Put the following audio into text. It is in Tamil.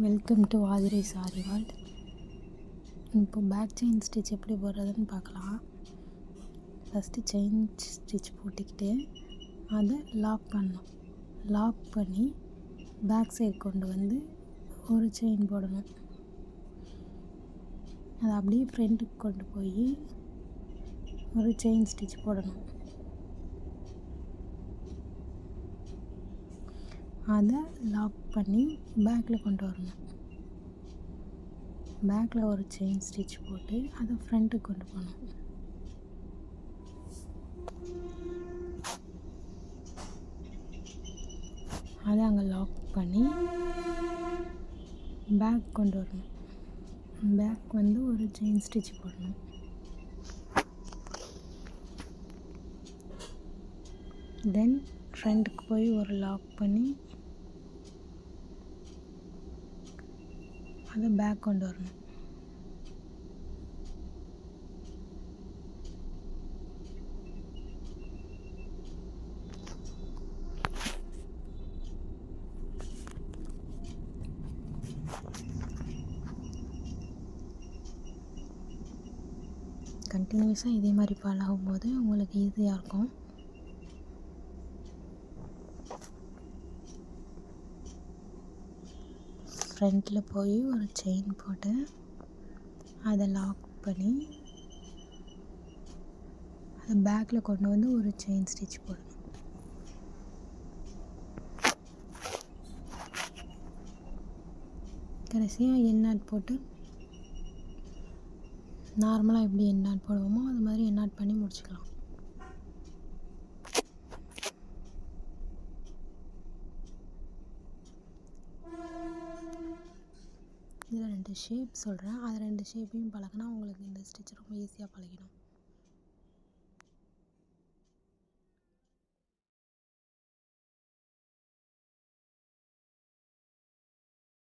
Welcome to Aathirai sari world. இப்போ பேக் செயின் ஸ்டிச் எப்படி போடுறதுன்னு பார்க்கலாம். ஃபஸ்ட்டு செயின் ஸ்டிச் போட்டுக்கிட்டு அதை லாக் பண்ணணும். லாக் பண்ணி பேக் சைடு கொண்டு வந்து ஒரு செயின் போடணும். அதை அப்படியே ஃப்ரண்ட்டுக்கு கொண்டு போய் ஒரு செயின் ஸ்டிச் போடணும். அதை லாக் பண்ணி பேக்கில் கொண்டு வரணும். பேக்கில் ஒரு செயின் ஸ்டிச் போட்டு அதை ஃப்ரண்ட்டுக்கு கொண்டு போகணும். அதை அங்கே லாக் பண்ணி பேக் கொண்டு வரணும். பேக் வந்து ஒரு செயின் ஸ்டிச் போடணும். தென் ஃப்ரண்ட்டுக்கு போய் ஒரு லாக் பண்ணி அதை பேக் கொண்டு வரணும். கண்டினியூஸாக இதே மாதிரி பழகும் போது உங்களுக்கு ஈஸியாக இருக்கும். ஃப்ரண்ட்டில் போய் ஒரு செயின் போட்டு அதை லாக் பண்ணி அதை பேக்கில் கொண்டு வந்து ஒரு செயின் ஸ்டிச் போடணும். கடைசியாக எண்ணாட் போட்டு நார்மலாக எப்படி எண்ணாட் போடுவோமோ அது மாதிரி எண்ணாட் பண்ணி முடிச்சுக்கலாம். இதில் 2 ஷேப் சொல்கிறேன். அது 2 ஷேப்பையும் பழகினா உங்களுக்கு இந்த ஸ்டிச் ரொம்ப ஈஸியாக பழகிடும்.